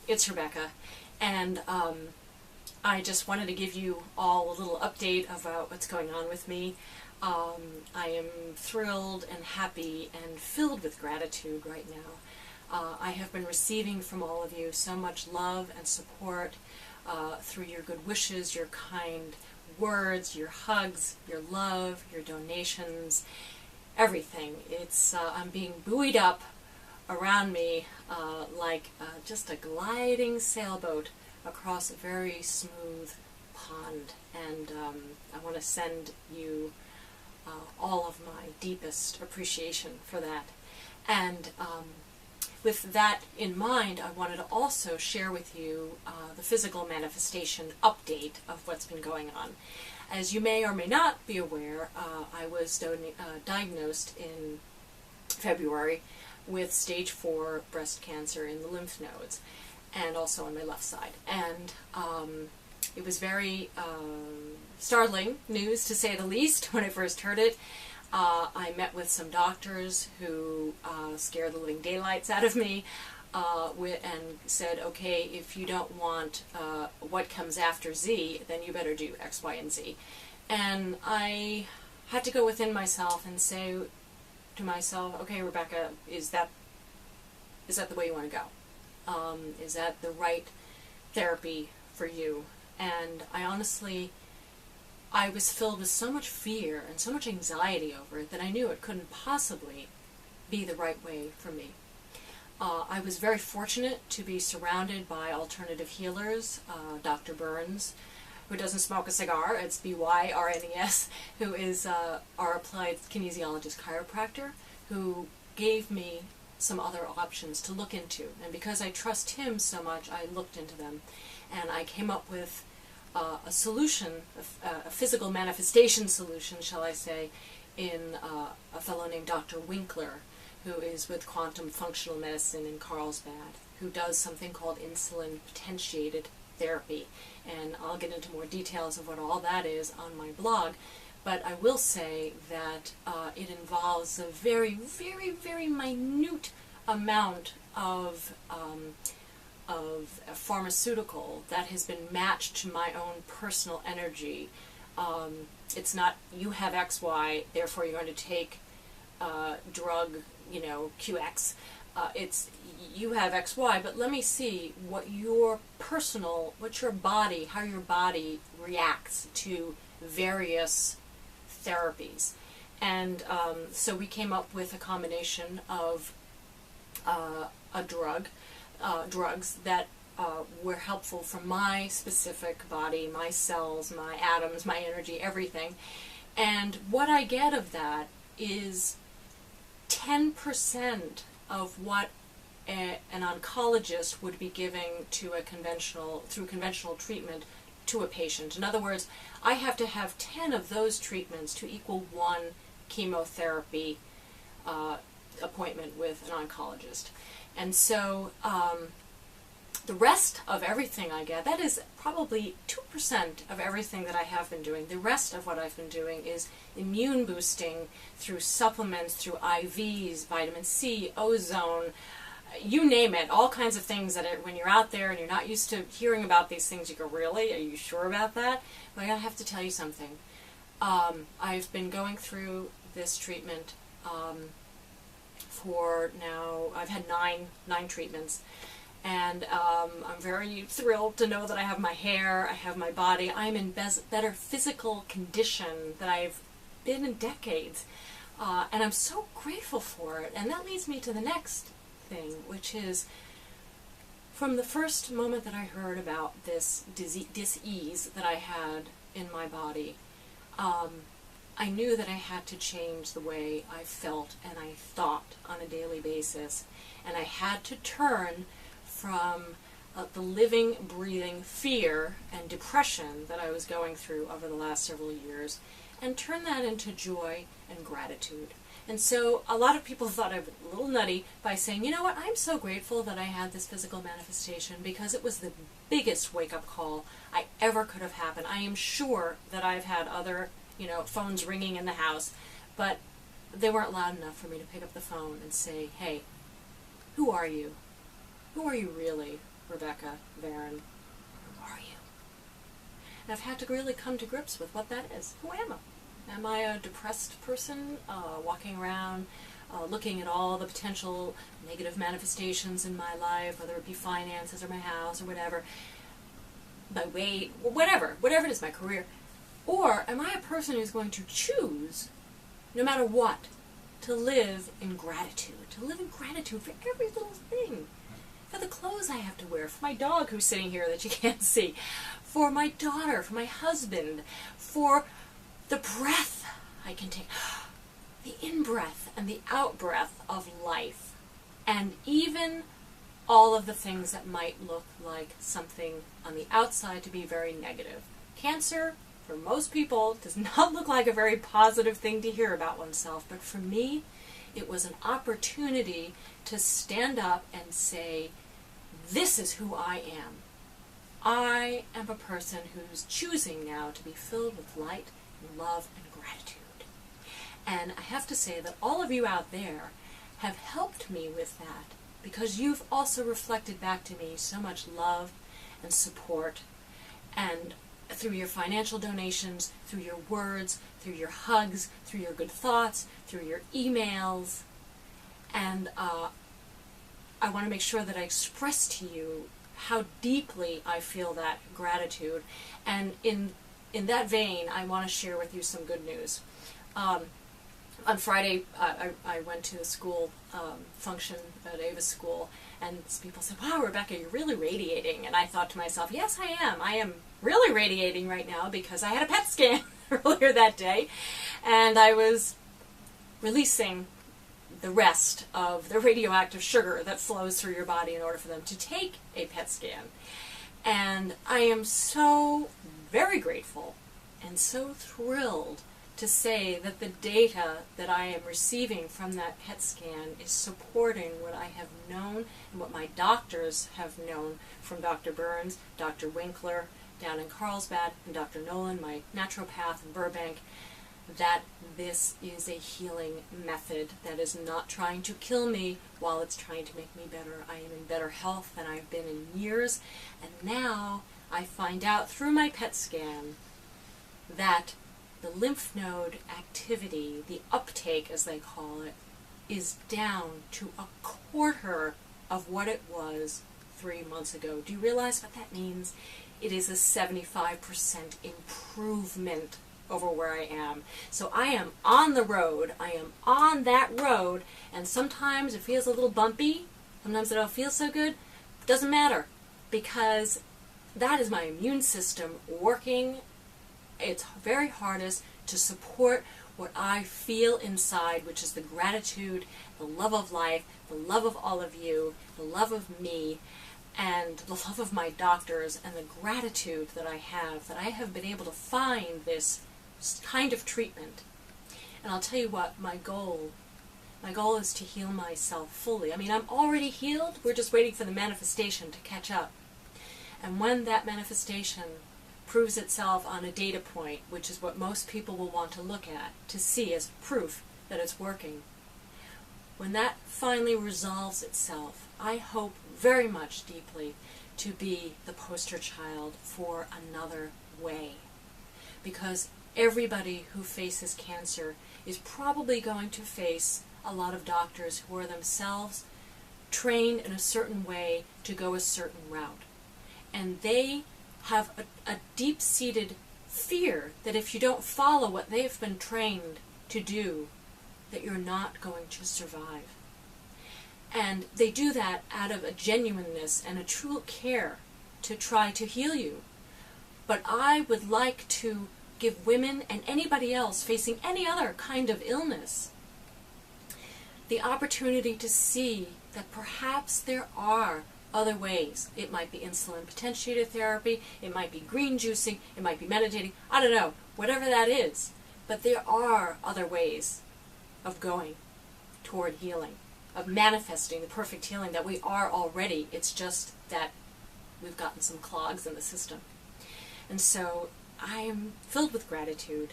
it's Rebecca, and I just wanted to give you all a little update about what's going on with me. I am thrilled and happy and filled with gratitude right now. I have been receiving from all of you so much love and support through your good wishes, your kind words, your hugs, your love, your donations, everything. I'm being buoyed up around me like just a gliding sailboat across a very smooth pond, and I want to send you all of my deepest appreciation for that. And with that in mind, I wanted to also share with you the physical manifestation update of what's been going on. As you may or may not be aware, I was diagnosed in February with stage 4 breast cancer in the lymph nodes, and also on my left side. And it was very startling news, to say the least, when I first heard it. I met with some doctors who scared the living daylights out of me and said, okay, if you don't want what comes after Z, then you better do X, Y, and Z. And I had to go within myself and say to myself, okay, Rebecca, is that the way you want to go? Is that the right therapy for you? And I was filled with so much fear and so much anxiety over it that I knew it couldn't possibly be the right way for me. I was very fortunate to be surrounded by alternative healers, Dr. Burns, who doesn't smoke a cigar, it's B-Y-R-N-E-S, who is our applied kinesiologist chiropractor, who gave me some other options to look into. And because I trust him so much, I looked into them. And I came up with a solution, a physical manifestation solution, shall I say, in a fellow named Dr. Winkler, who is with Quantum Functional Medicine in Carlsbad, who does something called insulin potentiated therapy. And I'll get into more details of what all that is on my blog. But I will say that it involves a very, very, very minute amount of a pharmaceutical that has been matched to my own personal energy. It's not, you have XY, therefore you're going to take drug, QX. It's, you have XY, but let me see what your body, how your body reacts to various therapies. And so we came up with a combination of drugs that were helpful for my specific body, my cells, my atoms, my energy, everything. And what I get of that is 10% of what an oncologist would be giving to through conventional treatment to a patient. In other words, I have to have 10 of those treatments to equal 1 chemotherapy appointment with an oncologist. And so the rest of everything I get, that is probably 2% of everything that I have been doing. The rest of what I've been doing is immune boosting through supplements, through IVs, vitamin C, ozone, you name it, all kinds of things that when you're out there and you're not used to hearing about these things, you go, really? Are you sure about that? Well, I have to tell you something. I've been going through this treatment for now, I've had nine treatments. And I'm very thrilled to know that I have my hair, I have my body. I'm in better physical condition than I've been in decades. And I'm so grateful for it. And that leads me to the next thing, which is, from the first moment that I heard about this dis-ease that I had in my body, I knew that I had to change the way I felt and I thought on a daily basis. And I had to turn from the living, breathing fear and depression that I was going through over the last several years, and turn that into joy and gratitude. And so a lot of people thought I was a little nutty by saying, you know what, I'm so grateful that I had this physical manifestation because it was the biggest wake-up call I ever could have happened. I am sure that I've had other, phones ringing in the house, but they weren't loud enough for me to pick up the phone and say, hey, who are you? Who are you really? Rebecca, Varon, who are you? And I've had to really come to grips with what that is. Who am I? Am I a depressed person walking around looking at all the potential negative manifestations in my life, whether it be finances or my house or whatever, my weight, whatever it is, my career? Or am I a person who's going to choose, no matter what, to live in gratitude for every little thing? For the clothes I have to wear, for my dog who's sitting here that you can't see, for my daughter, for my husband, for the breath I can take, the in-breath and the out-breath of life, and even all of the things that might look like something on the outside to be very negative. Cancer, for most people, does not look like a very positive thing to hear about oneself, but for me, it was an opportunity to stand up and say, this is who I am. I am a person who's choosing now to be filled with light and love and gratitude. And I have to say that all of you out there have helped me with that, because you've also reflected back to me so much love and support, and through your financial donations, through your words, through your hugs, through your good thoughts, through your emails. And I want to make sure that I express to you how deeply I feel that gratitude. And in that vein, I want to share with you some good news. On Friday, I went to a school function at Ava's school, and people said, wow, Rebecca, you're really radiating. And I thought to myself, yes, I am. I am really radiating right now because I had a PET scan earlier that day, and I was releasing the rest of the radioactive sugar that flows through your body in order for them to take a PET scan. And I am so very grateful and so thrilled to say that the data that I am receiving from that PET scan is supporting what I have known and what my doctors have known from Dr. Burns, Dr. Winkler down in Carlsbad, and Dr. Nolan, my naturopath in Burbank, that this is a healing method that is not trying to kill me while it's trying to make me better. I am in better health than I've been in years, and now I find out through my PET scan that the lymph node activity, the uptake as they call it, is down to a quarter of what it was 3 months ago. Do you realize what that means? It is a 75% improvement over where I am. So I am on the road. I am on that road, and sometimes it feels a little bumpy. Sometimes it don't feel so good. Doesn't matter, because that is my immune system working its very hardest to support what I feel inside, which is the gratitude, the love of life, the love of all of you, the love of me, and the love of my doctors, and the gratitude that I have been able to find this kind of treatment. And I'll tell you what, my goal is to heal myself fully. I mean, I'm already healed. We're just waiting for the manifestation to catch up. And when that manifestation proves itself on a data point, which is what most people will want to look at to see as proof that it's working, when that finally resolves itself, I hope very much deeply to be the poster child for another way. Because everybody who faces cancer is probably going to face a lot of doctors who are themselves trained in a certain way to go a certain route. And they have a deep-seated fear that if you don't follow what they've been trained to do, that you're not going to survive. And they do that out of a genuineness and a true care to try to heal you. But I would like to give women and anybody else facing any other kind of illness the opportunity to see that perhaps there are other ways. It might be insulin potentiator therapy, it might be green juicing, it might be meditating, I don't know, whatever that is. But there are other ways of going toward healing, of manifesting the perfect healing that we are already. It's just that we've gotten some clogs in the system. And so I am filled with gratitude.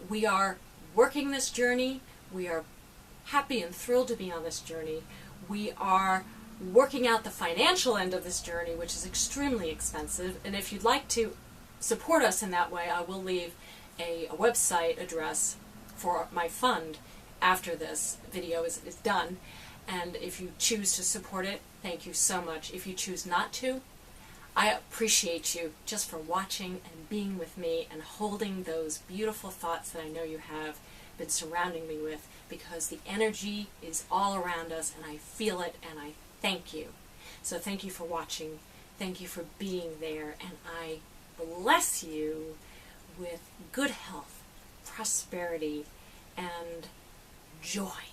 We are working this journey. We are happy and thrilled to be on this journey. We are working out the financial end of this journey, which is extremely expensive. And if you'd like to support us in that way, I will leave a website address for my fund after this video is done. And if you choose to support it, thank you so much. If you choose not to, I appreciate you just for watching and being with me and holding those beautiful thoughts that I know you have been surrounding me with, because the energy is all around us and I feel it, and I thank you. So thank you for watching. Thank you for being there, and I bless you with good health, prosperity, and joy.